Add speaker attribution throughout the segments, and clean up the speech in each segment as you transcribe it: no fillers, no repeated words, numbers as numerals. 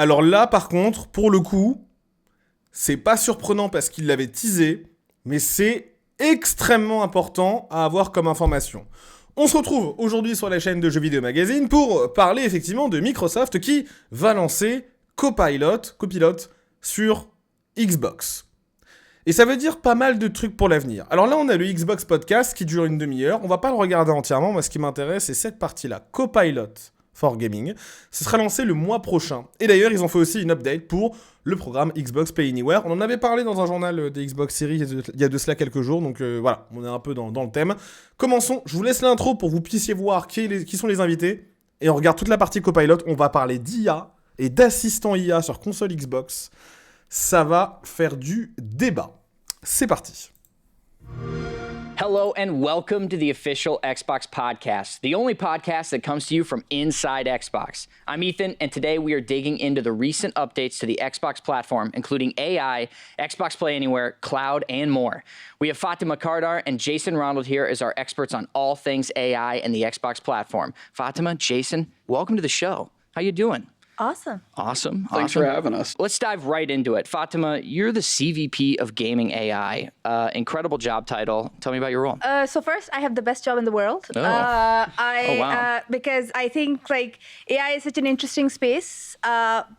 Speaker 1: Alors là, par contre, pour le coup, c'est pas surprenant parce qu'il l'avait teasé, mais c'est extrêmement important à avoir comme information. On se retrouve aujourd'hui sur la chaîne de Jeux Vidéo Magazine pour parler effectivement de Microsoft qui va lancer CoPilot sur Xbox. Et ça veut dire pas mal de trucs pour l'avenir. Alors là, on a le Xbox Podcast qui dure une demi-heure. On va pas le regarder entièrement. Moi, ce qui m'intéresse, c'est cette partie-là. CoPilot for Gaming. Ce sera lancé le mois prochain. Et d'ailleurs, ils ont fait aussi une update pour le programme Xbox Play Anywhere. On en avait parlé dans un journal des Xbox Series il y a de cela quelques jours. Donc voilà, on est un peu dans le thème. Commençons. Je vous laisse l'intro pour que vous puissiez voir qui sont les invités. Et on regarde toute la partie CoPilot. On va parler d'IA et d'assistant IA sur console Xbox. Ça va faire du débat. C'est parti.
Speaker 2: Hello and welcome to the official Xbox podcast, the only podcast that comes to you from inside Xbox. I'm Ethan, and today we are digging into the recent updates to the Xbox platform, including AI, Xbox Play Anywhere, cloud, and more. We have Fatima Kardar and Jason Ronald here as our experts on all things AI and the Xbox platform. Fatima, Jason, welcome to the show. How you doing? Awesome.
Speaker 3: Thanks for having us.
Speaker 2: Let's dive right into it. Fatima, you're the CVP of Gaming AI. Incredible job title. Tell me about your role.
Speaker 4: So first, I have the best job in the world.
Speaker 2: Oh. Wow.
Speaker 4: Because I think AI is such an interesting space,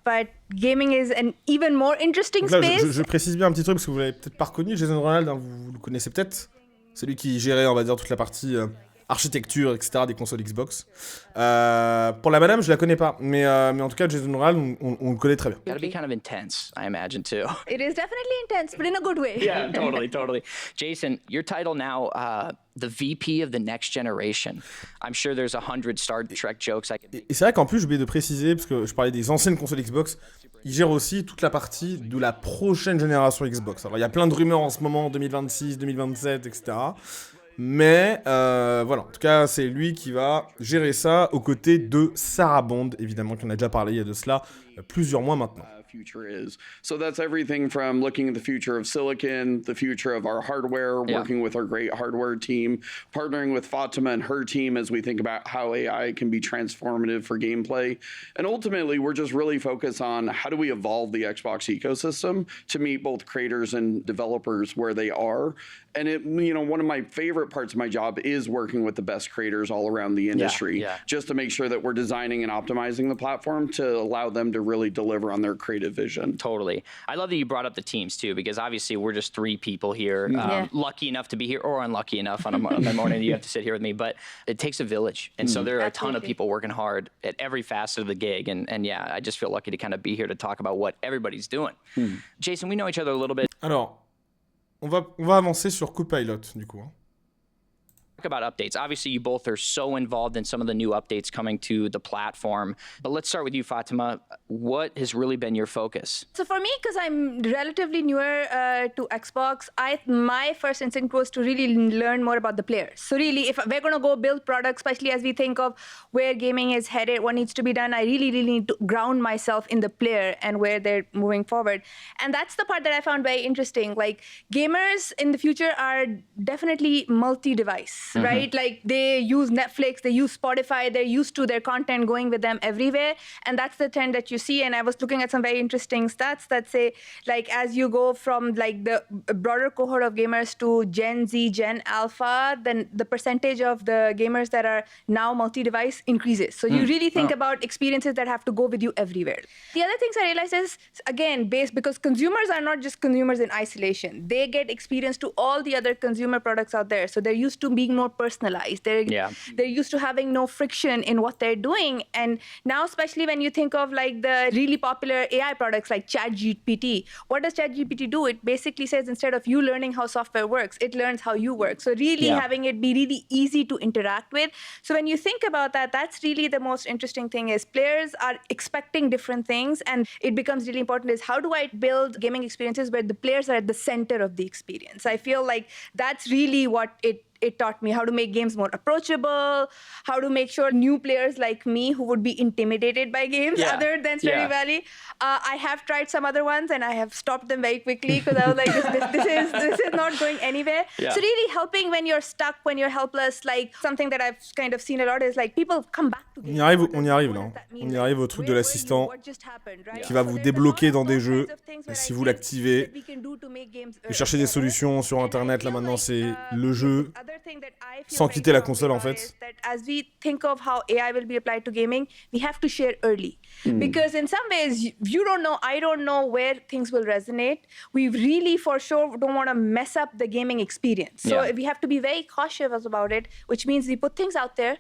Speaker 4: but gaming is an even more interesting
Speaker 1: Donc là,
Speaker 4: space.
Speaker 1: je précise bien un petit truc parce que vous l'avez peut-être pas reconnu. Jason Ronald, hein, vous le connaissez peut-être. C'est lui qui gérait, on va dire, toute la partie architecture, etc. des consoles Xbox. Pour la madame, je la connais pas. Mais en tout cas, Jason Ronald, on le connaît très bien.
Speaker 2: Gotta be kind of intense, I imagine, too.
Speaker 4: It is definitely intense, but in a good way.
Speaker 2: Yeah, totally. Jason, your title now, the VP of the next generation. I'm sure there's 100 Star Trek jokes I can make.
Speaker 1: Et c'est vrai qu'en plus, j'ai oublié de préciser, parce que je parlais des anciennes consoles Xbox, il gère aussi toute la partie de la prochaine génération Xbox. Alors, il y a plein de rumeurs en ce moment, 2026, 2027, etc. Mais voilà, en tout cas, c'est lui qui va gérer ça aux côtés de Sarah Bond, évidemment, qu'on a déjà parlé il y a de cela plusieurs mois maintenant.
Speaker 3: Future is. So that's everything from looking at the future of silicon, the future of our hardware, working with our great hardware team, partnering with Fatima and her team as we think about how AI can be transformative for gameplay. And ultimately, we're just really focused on how do we evolve the Xbox ecosystem to meet both creators and developers where they are. And one of my favorite parts of my job is working with the best creators all around the industry, just to make sure that we're designing and optimizing the platform to allow them to really deliver on their creative vision.
Speaker 2: Totally. I love that you brought up the teams, too, because obviously we're just three people here, lucky enough to be here, or unlucky enough on a morning that you have to sit here with me. But it takes a village. And so there are a ton of people working hard at every facet of the gig. And yeah, I just feel lucky to kind of be here to talk about what everybody's doing. Jason, we know each other a little bit.
Speaker 1: Alors, on va avancer sur CoPilot, du coup.
Speaker 2: About updates. Obviously, you both are so involved in some of the new updates coming to the platform. But let's start with you, Fatima. What has really been your focus?
Speaker 4: So for me, because I'm relatively newer to Xbox, my first instinct was to really learn more about the players. So really, if we're going to go build products, especially as we think of where gaming is headed, what needs to be done, I really need to ground myself in the player and where they're moving forward. And that's the part that I found very interesting. Like, gamers in the future are definitely multi-device. Right? Like, they use Netflix, they use Spotify, they're used to their content going with them everywhere. And that's the trend that you see. And I was looking at some very interesting stats that say, like, as you go from like the broader cohort of gamers to Gen Z, Gen Alpha, then the percentage of the gamers that are now multi-device increases. So you really think about experiences that have to go with you everywhere. The other things I realized is, again, because consumers are not just consumers in isolation. They get experience to all the other consumer products out there. So they're used to being more personalized. They're used to having no friction in what they're doing. And now, especially when you think of like the really popular AI products like ChatGPT, what does ChatGPT do? It basically says, instead of you learning how software works, it learns how you work. So really having it be really easy to interact with. So when you think about that, that's really the most interesting thing is players are expecting different things. And it becomes really important is, how do I build gaming experiences where the players are at the center of the experience? I feel like that's really what it it taught me how to make games more approachable, how to make sure new players like me who would be intimidated by games other than Stardew Valley. I have tried some other ones and I have stopped them very quickly because I was like, this is not going anywhere. So really helping when you're stuck, when you're helpless, like something that I've kind of seen a lot is like people come back to games.
Speaker 1: On y arrive là. On y arrive au truc de l'assistant qui va vous débloquer dans des jeux. Et si vous l'activez, vous cherchez des solutions sur Internet. Là maintenant, c'est le jeu sans quitter la console en fait.
Speaker 4: As we think of how AI will be applied to gaming, we have to share early. Because in some ways, you don't know, I don't know where things will resonate. We really for sure don't want to mess up the gaming experience. So we have to be very cautious about it, which means we put things out there.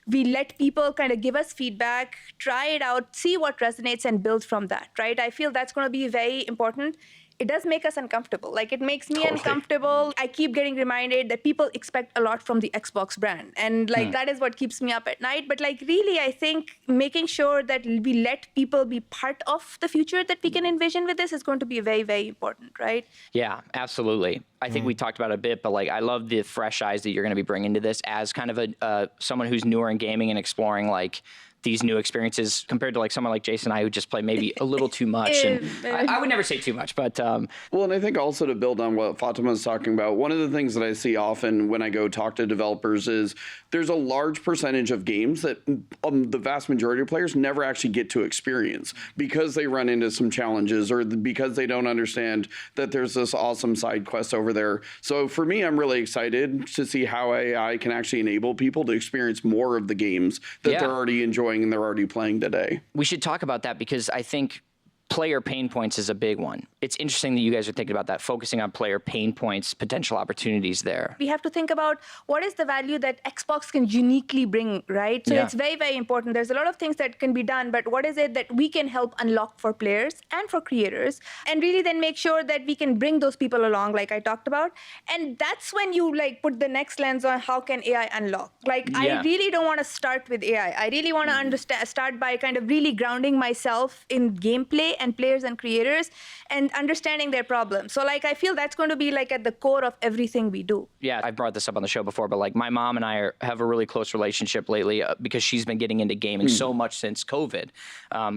Speaker 4: We let people kind of give us feedback, try it out, see what resonates and build from that, right? I feel that's going to be very important. It does make us uncomfortable. Like it makes me uncomfortable. I keep getting reminded that people expect a lot from the Xbox brand. And like that is what keeps me up at night. But like really, I think making sure that we let people be part of the future that we can envision with this is going to be very, very important, right?
Speaker 2: Yeah, absolutely. I think we talked about it a bit, but like I love the fresh eyes that you're going to be bringing to this as kind of a someone who's newer in gaming and exploring like these new experiences compared to like someone like Jason and I who just play maybe a little too much. And I would never say too much, but...
Speaker 3: Well, and I think also to build on what Fatima was talking about, one of the things that I see often when I go talk to developers is there's a large percentage of games that the vast majority of players never actually get to experience because they run into some challenges or because they don't understand that there's this awesome side quest over there. So for me, I'm really excited to see how AI can actually enable people to experience more of the games that they're already enjoying and they're already playing today.
Speaker 2: We should talk about that because I think player pain points is a big one. It's interesting that you guys are thinking about that, focusing on player pain points, potential opportunities there.
Speaker 4: We have to think about what is the value that Xbox can uniquely bring, right? So it's very, very important. There's a lot of things that can be done, but what is it that we can help unlock for players and for creators? And really then make sure that we can bring those people along, like I talked about. And that's when you like put the next lens on how can AI unlock. Like I really don't want to start with AI. I really want to start by kind of really grounding myself in gameplay and players and creators and understanding their problems. So like I feel that's going to be like at the core of everything we do.
Speaker 2: Yeah, I've brought this up on the show before, but like my mom and I have a really close relationship lately because she's been getting into gaming so much since COVID,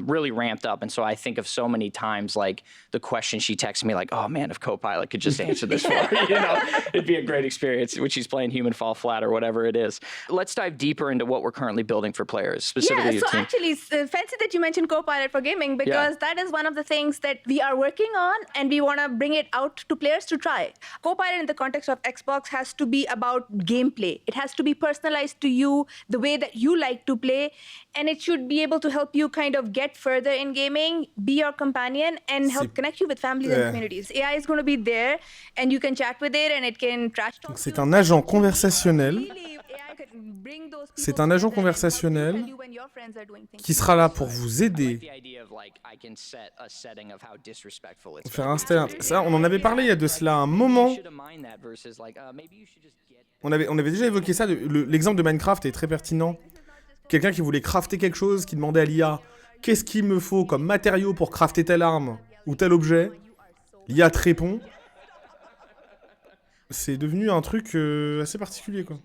Speaker 2: really ramped up. And so I think of so many times like the question she texts me like, oh man, if CoPilot could just answer this for me, you know, it'd be a great experience when she's playing Human Fall Flat or whatever it is. Let's dive deeper into what we're currently building for players, specifically
Speaker 4: so actually it's fancy that you mentioned CoPilot for gaming because that is one of the things that we are working on and we want to bring it out to players to try. CoPilot in the context of Xbox has to be about gameplay. It has to be personalized to you, the way that you like to play, and it should be able to help you kind of get further in gaming, be your companion, and help connect you with families and communities. AI is going to be there and you can chat with it and it can trash talk.
Speaker 1: C'est un agent conversationnel. C'est un agent conversationnel qui sera là pour vous aider. Faire installer. Ça, on en avait parlé il y a de cela un moment. On avait déjà évoqué ça. L'exemple de Minecraft est très pertinent. Quelqu'un qui voulait crafter quelque chose, qui demandait à l'IA qu'est-ce qu'il me faut comme matériau pour crafter telle arme ou tel objet. L'IA te répond. C'est devenu un truc assez particulier, quoi.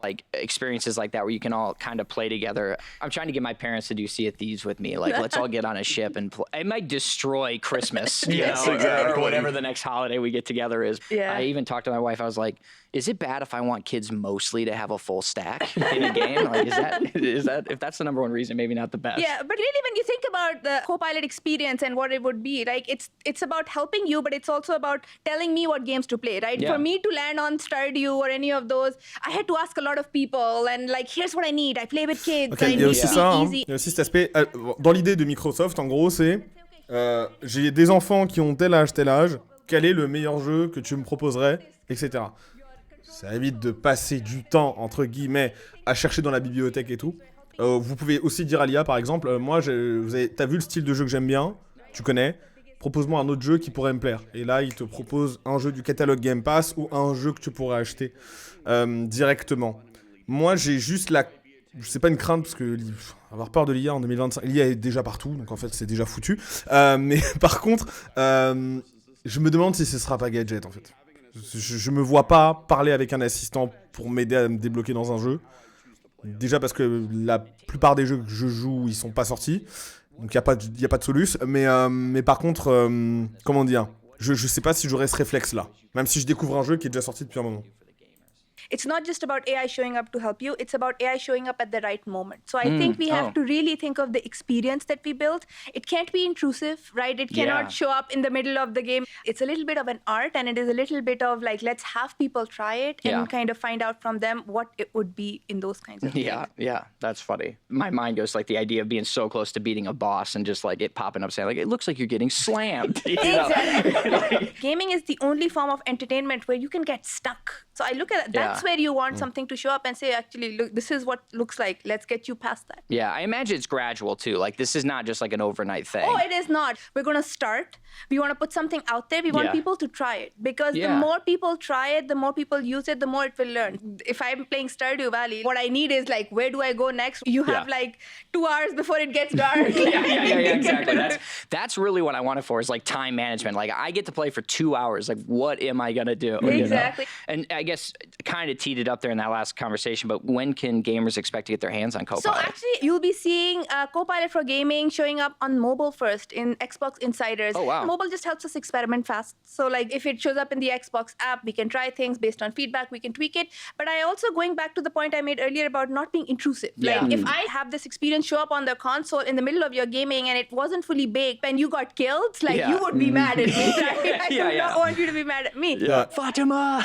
Speaker 2: Like experiences like that where you can all kind of play together. I'm trying to get my parents to do Sea of Thieves with me. Like, let's all get on a ship and play. It might destroy Christmas, you know, or whatever the next holiday we get together is. Yeah. I even talked to my wife. I was like, is it bad if I want kids mostly to have a full stack in a game? Like, is that if that's the number one reason, maybe not the best.
Speaker 4: Yeah, but really when you think about the CoPilot experience and what it would be, like it's about helping you, but it's also about telling me what games to play, right? Yeah. For me to land on Stardew or any of those, I had to ask a lot of people and like, here's what I need. I play with kids.
Speaker 1: Okay, il y a aussi ça, hein. Il y a aussi cet aspect, dans l'idée de Microsoft, en gros, c'est j'ai des enfants qui ont tel âge, quel est le meilleur jeu que tu me proposerais, etc. Ça évite de passer du temps, entre guillemets, à chercher dans la bibliothèque et tout. Vous pouvez aussi dire à l'IA, par exemple, moi, t'as vu le style de jeu que j'aime bien, tu connais, propose-moi un autre jeu qui pourrait me plaire. Et là, il te propose un jeu du catalogue Game Pass ou un jeu que tu pourrais acheter directement. Moi, j'ai juste c'est pas une crainte, parce que avoir peur de l'IA en 2025, l'IA est déjà partout, donc en fait, c'est déjà foutu. Mais par contre, je me demande si ce sera pas gadget, en fait. Je me vois pas parler avec un assistant pour m'aider à me débloquer dans un jeu. Déjà parce que la plupart des jeux que je joue, ils sont pas sortis. Donc il y a pas de soluce. Mais par contre, comment dire, je sais pas si j'aurais ce réflexe-là. Même si je découvre un jeu qui est déjà sorti depuis un moment.
Speaker 4: It's not just about AI showing up to help you, it's about AI showing up at the right moment. So I think we have to really think of the experience that we built. It can't be intrusive, right? It cannot show up in the middle of the game. It's a little bit of an art, and it is a little bit of like, let's have people try it and kind of find out from them what it would be in those kinds of games.
Speaker 2: Yeah, that's funny. My mind goes like the idea of being so close to beating a boss and just like it popping up saying like, it looks like you're getting slammed.
Speaker 4: Exactly. Gaming is the only form of entertainment where you can get stuck. So I look at that's where you want something to show up and say, actually, look, this is what looks like. Let's get you past that.
Speaker 2: Yeah, I imagine it's gradual too. Like this is not just like an overnight thing.
Speaker 4: Oh, it is not. We're going to start. We want to put something out there. We want people to try it. Because the more people try it, the more people use it, the more it will learn. If I'm playing Stardew Valley, what I need is like, where do I go next? You have like 2 hours before it gets dark.
Speaker 2: Exactly. That's really what I want it for is like time management. Like I get to play for 2 hours. Like what am I going to do?
Speaker 4: Exactly.
Speaker 2: You know? And I guess kind of teed it up there in that last conversation, but when can gamers expect to get their hands on CoPilot?
Speaker 4: So actually, you'll be seeing CoPilot for gaming showing up on mobile first in Xbox Insiders.
Speaker 2: Oh, wow.
Speaker 4: Mobile just helps us experiment fast. So like if it shows up in the Xbox app, we can try things based on feedback, we can tweak it. But I also, going back to the point I made earlier about not being intrusive. Like if I have this experience show up on the console in the middle of your gaming and it wasn't fully baked and you got killed, like you would be mad at me. Right? I do not want you to be mad at me.
Speaker 2: Fatima!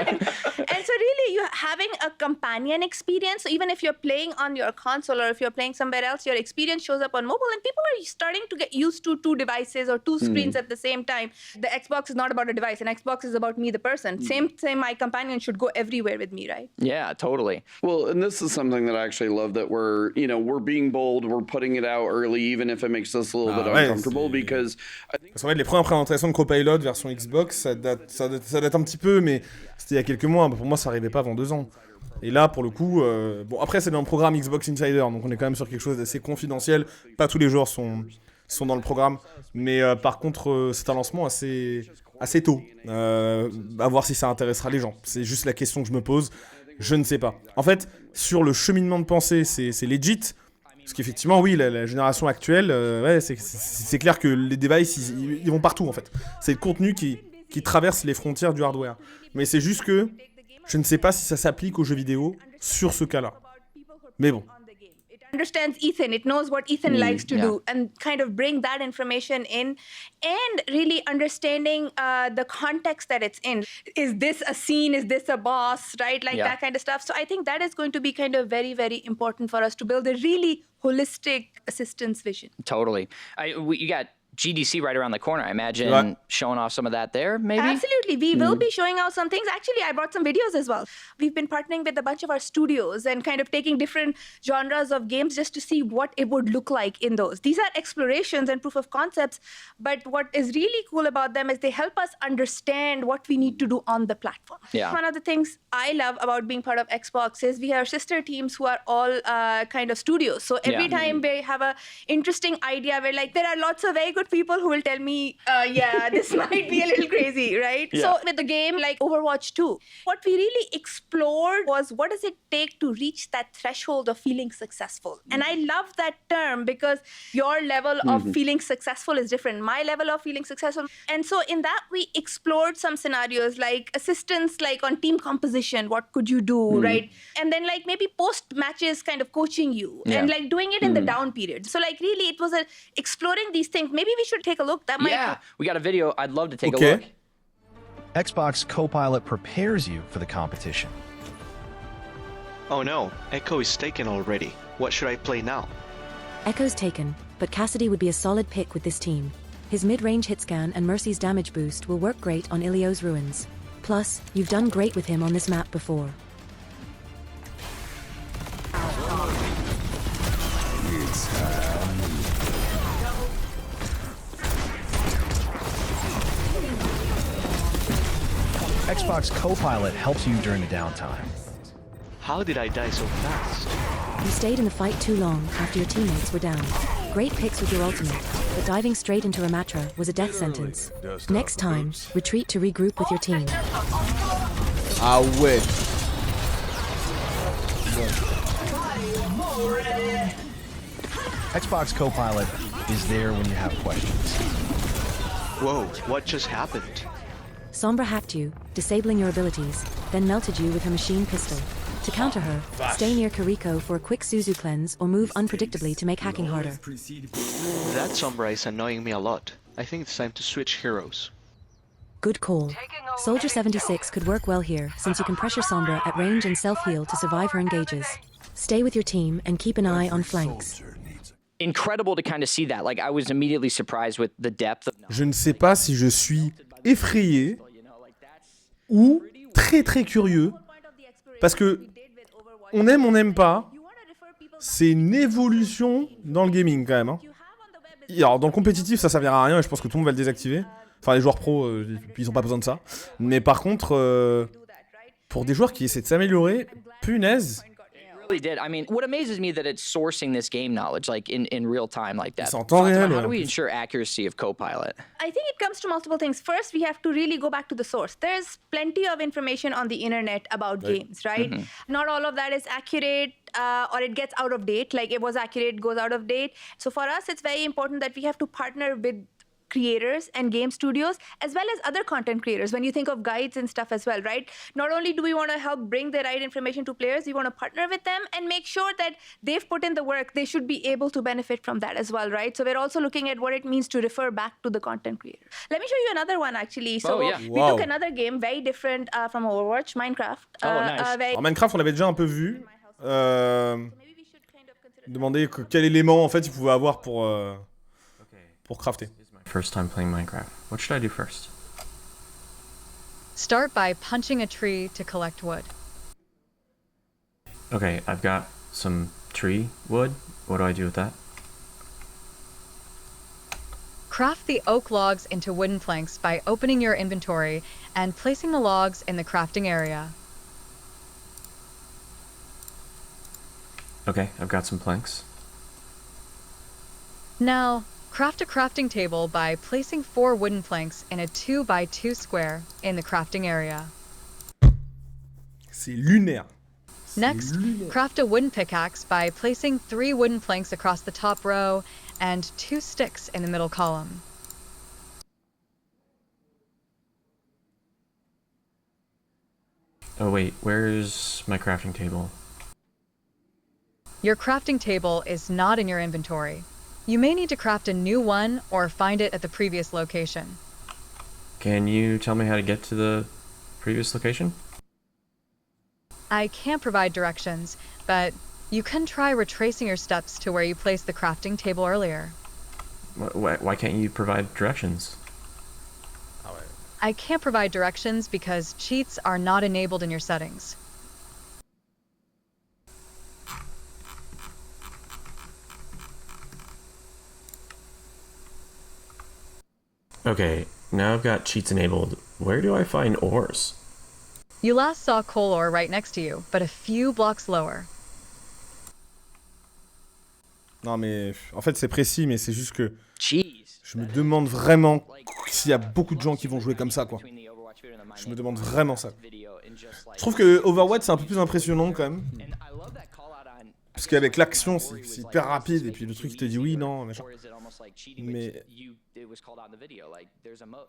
Speaker 4: And so really, you're having a companion experience. So even if you're playing on your console or if you're playing somewhere else, your experience shows up on mobile, and people are starting to get used to 2 devices or 2 screens at the same time. The Xbox is not about a device, and Xbox is about me, the person. Same, my companion should go everywhere with me, right?
Speaker 2: Yeah, totally.
Speaker 3: Well, and this is something that I actually love, that we're being bold, we're putting it out early, even if it makes us a little bit uncomfortable, because I think...
Speaker 1: Parce qu'en fait, les premières présentations de CoPilot version Xbox, ça date un petit peu, mais c'était il y a quelques mois. Pour moi, ça arrivait pas avant 2 ans. Et là, pour le coup, bon, après, c'est dans le programme Xbox Insider, donc on est quand même sur quelque chose d'assez confidentiel. Pas tous les joueurs sont dans le programme, mais par contre, c'est un lancement assez tôt. À voir si ça intéressera les gens. C'est juste la question que je me pose. Je ne sais pas. En fait, sur le cheminement de pensée, c'est legit. Parce qu'effectivement, oui, la génération actuelle, c'est clair que les devices, ils vont partout, en fait. C'est le contenu qui traverse les frontières du hardware. Mais c'est juste que je ne sais pas si ça s'applique aux jeux vidéo sur ce cas-là. Mais bon.
Speaker 4: It understands Ethan. It knows what Ethan likes to do, and kind of bring that information in, and really understanding the context that it's in. Is this a scene? Is this a boss? Right? Like that kind of stuff. So I think that is going to be kind of very, very important for us to build a really holistic assistance vision.
Speaker 2: Totally. You got GDC right around the corner. I imagine showing off some of that there, maybe?
Speaker 4: Absolutely. We will be showing out some things. Actually, I brought some videos as well. We've been partnering with a bunch of our studios and kind of taking different genres of games just to see what it would look like in those. These are explorations and proof of concepts, but what is really cool about them is they help us understand what we need to do on the platform.
Speaker 2: Yeah.
Speaker 4: One of the things I love about being part of Xbox is we have sister teams who are all kind of studios. So every time they have an interesting idea, we're like, there are lots of very good people who will tell me, this might be a little crazy, right? So with the game like Overwatch 2, what we really explored was what does it take to reach that threshold of feeling successful? And I love that term because your level of feeling successful is different. My level of feeling successful. And so in that, we explored some scenarios like assistance, like on team composition, what could you do, right? And then like maybe post matches kind of coaching you and like doing it in the down period. So like really it was exploring these things. Maybe we should take a look. That might
Speaker 2: we got a video. I'd love to take a look.
Speaker 5: Xbox CoPilot prepares you for the competition.
Speaker 6: Oh no, Echo is taken already. What should I play now?
Speaker 7: Echo's taken, but Cassidy would be a solid pick with this team. His mid-range hit scan and Mercy's damage boost will work great on Ilio's ruins. Plus, you've done great with him on this map before.
Speaker 5: Xbox CoPilot helps you during the downtime.
Speaker 6: How did I die so fast?
Speaker 7: You stayed in the fight too long after your teammates were down. Great picks with your ultimate, but diving straight into Ramatra was a death sentence. Next time, retreat to regroup with your team.
Speaker 1: Ah ouais.
Speaker 5: Xbox CoPilot is there when you have questions.
Speaker 6: Whoa, what just happened?
Speaker 7: Sombra hacked you, disabling your abilities, then melted you with her machine pistol. To counter her, stay near Kiriko for a quick Suzu cleanse or move unpredictably to make hacking harder.
Speaker 6: That Sombra is annoying me a lot. I think it's time to switch heroes.
Speaker 7: Good call. Soldier 76 could work well here, since you can pressure Sombra at range and self-heal to survive her engages. Stay with your team and keep an eye on flanks.
Speaker 2: Incredible to kind of see that. Like, I was immediately surprised with the depth of...
Speaker 1: Je ne sais pas si je suis effrayé ou très très curieux, parce que on n'aime pas, c'est une évolution dans le gaming quand même. Hein. Alors dans le compétitif ça servira à rien et je pense que tout le monde va le désactiver. Enfin les joueurs pros, ils ont pas besoin de ça. Mais par contre, pour des joueurs qui essaient de s'améliorer, punaise.
Speaker 2: Really did. I mean, what amazes me that it's sourcing this game knowledge like in real time like that.
Speaker 1: C'est en temps réel.
Speaker 2: How do we ensure accuracy of CoPilot?
Speaker 4: I think it comes to multiple things. First, we have to really go back to the source. There's plenty of information on the internet about games, right? Mm-hmm. Not all of that is accurate or it gets out of date. Like it was accurate, goes out of date. So for us, it's very important that we have to partner with creators and game studios as well as other content creators when you think of guides and stuff as well, right? Not only do we want to help bring the right information to players, we want to partner with them and make sure that they've put in the work. They should be able to benefit from that as well, right? So we're also looking at what it means to refer back to the content creator. Let me show you another one actually. So we took another game very different from Overwatch, Minecraft.
Speaker 2: Nice.
Speaker 1: Minecraft on l'avait déjà un peu vu. Demander quel élément en fait il pouvait avoir pour crafter.
Speaker 8: First time playing Minecraft. What should I do first?
Speaker 9: Start by punching a tree to collect wood.
Speaker 8: Okay, I've got some tree wood. What do I do with that?
Speaker 9: Craft the oak logs into wooden planks by opening your inventory and placing the logs in the crafting area.
Speaker 8: Okay, I've got some planks.
Speaker 9: Now, craft a crafting table by placing 4 wooden planks in a 2x2 square in the crafting area.
Speaker 1: C'est lunaire.
Speaker 9: Next, craft a wooden pickaxe by placing 3 wooden planks across the top row and 2 sticks in the middle column.
Speaker 8: Oh wait, where's my crafting table?
Speaker 9: Your crafting table is not in your inventory. You may need to craft a new one or find it at the previous location.
Speaker 8: Can you tell me how to get to the previous location?
Speaker 9: I can't provide directions, but you can try retracing your steps to where you placed the crafting table earlier.
Speaker 8: Why can't you provide directions?
Speaker 9: I can't provide directions because cheats are not enabled in your settings.
Speaker 8: Okay, now I've got cheats enabled. Where do I find ores?
Speaker 9: You last saw coal ore right next to you, but a few blocks lower.
Speaker 1: Non mais en fait c'est précis mais c'est juste que
Speaker 2: Jeez.
Speaker 1: je me demande vraiment s'il y a beaucoup de gens qui vont jouer comme ça quoi. Je me demande vraiment ça. Je trouve que Overwatch c'est un peu plus impressionnant quand même. Parce qu'avec l'action c'est hyper rapide et puis le truc il te dit oui non machin. Mais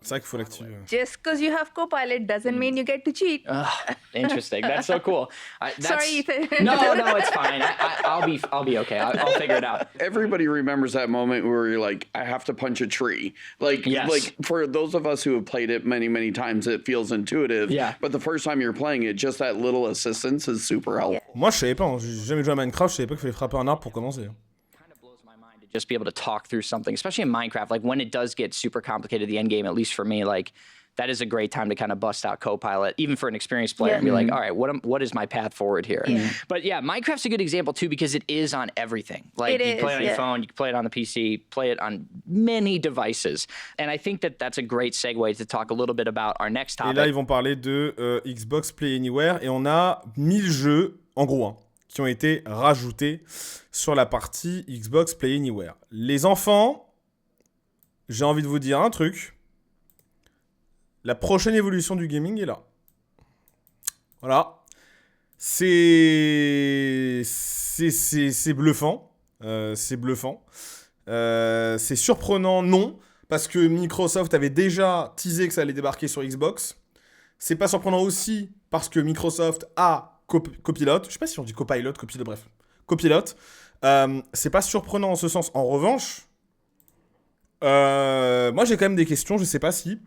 Speaker 1: c'est vrai qu'il faut l'activer.
Speaker 4: Just because you have CoPilot doesn't mean you get to cheat.
Speaker 2: Interesting. That's so cool.
Speaker 4: Sorry, Ethan.
Speaker 2: No, it's fine. I'll be okay. I'll figure it out.
Speaker 3: Everybody remembers that moment where you're like, I have to punch a tree. Like for those of us who have played it many, many times, it feels intuitive.
Speaker 2: Yeah.
Speaker 3: But the first time you're playing it, just that little assistance is super helpful.
Speaker 1: Moi je savais pas, hein. J'ai jamais joué à Minecraft, je savais pas qu'il fallait frapper un arbre pour commencer.
Speaker 2: Just be able to talk through something, especially in Minecraft, like when it does get super complicated, the end game, at least for me, like that is a great time to kind of bust out CoPilot, even for an experienced player, and be like, all right, what is my path forward here? Yeah. But yeah, Minecraft's a good example too, because it is on everything. Like you play it on your phone, you can play it on the PC, play it on many devices. And I think that that's a great segue to talk a little bit about our next topic.
Speaker 1: Et là, ils vont parler de Xbox Play Anywhere, et on a 1000 jeux, en gros, hein, qui ont été rajoutés sur la partie Xbox Play Anywhere. Les enfants, j'ai envie de vous dire un truc. La prochaine évolution du gaming est là. Voilà. C'est bluffant. C'est bluffant. C'est surprenant, non. Parce que Microsoft avait déjà teasé que ça allait débarquer sur Xbox. C'est pas surprenant aussi parce que Microsoft a CoPilot. Je sais pas si on dit CoPilot, CoPilot, bref. CoPilot. C'est pas surprenant en ce sens. En revanche, moi j'ai quand même des questions. Je sais pas si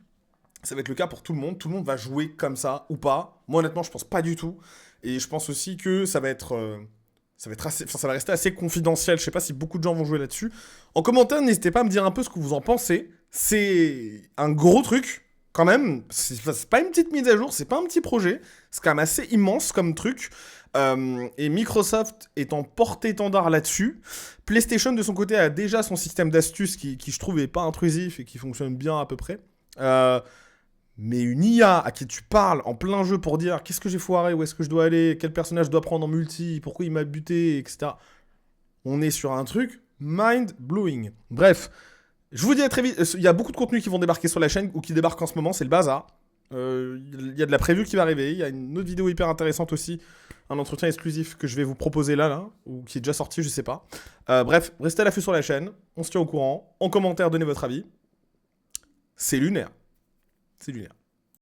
Speaker 1: ça va être le cas pour tout le monde. Tout le monde va jouer comme ça ou pas. Moi honnêtement, je pense pas du tout. Et je pense aussi que ça va rester assez confidentiel. Je sais pas si beaucoup de gens vont jouer là-dessus. En commentaire, n'hésitez pas à me dire un peu ce que vous en pensez. C'est un gros truc. Quand même, c'est pas une petite mise à jour, c'est pas un petit projet, c'est quand même assez immense comme truc. Et Microsoft est en porte-étendard là-dessus. PlayStation, de son côté, a déjà son système d'astuces qui je trouve, est pas intrusif et qui fonctionne bien à peu près. Mais une IA à qui tu parles en plein jeu pour dire qu'est-ce que j'ai foiré, où est-ce que je dois aller, quel personnage je dois prendre en multi, pourquoi il m'a buté, etc. On est sur un truc mind-blowing. Bref. Je vous dis à très vite, il y a beaucoup de contenus qui vont débarquer sur la chaîne ou qui débarquent en ce moment, c'est le bazar. Il y a de la preview qui va arriver, il y a une autre vidéo hyper intéressante aussi, un entretien exclusif que je vais vous proposer là, ou qui est déjà sorti, je sais pas. Bref, restez à l'affût sur la chaîne, on se tient au courant, en commentaire, donnez votre avis. C'est lunaire. C'est lunaire.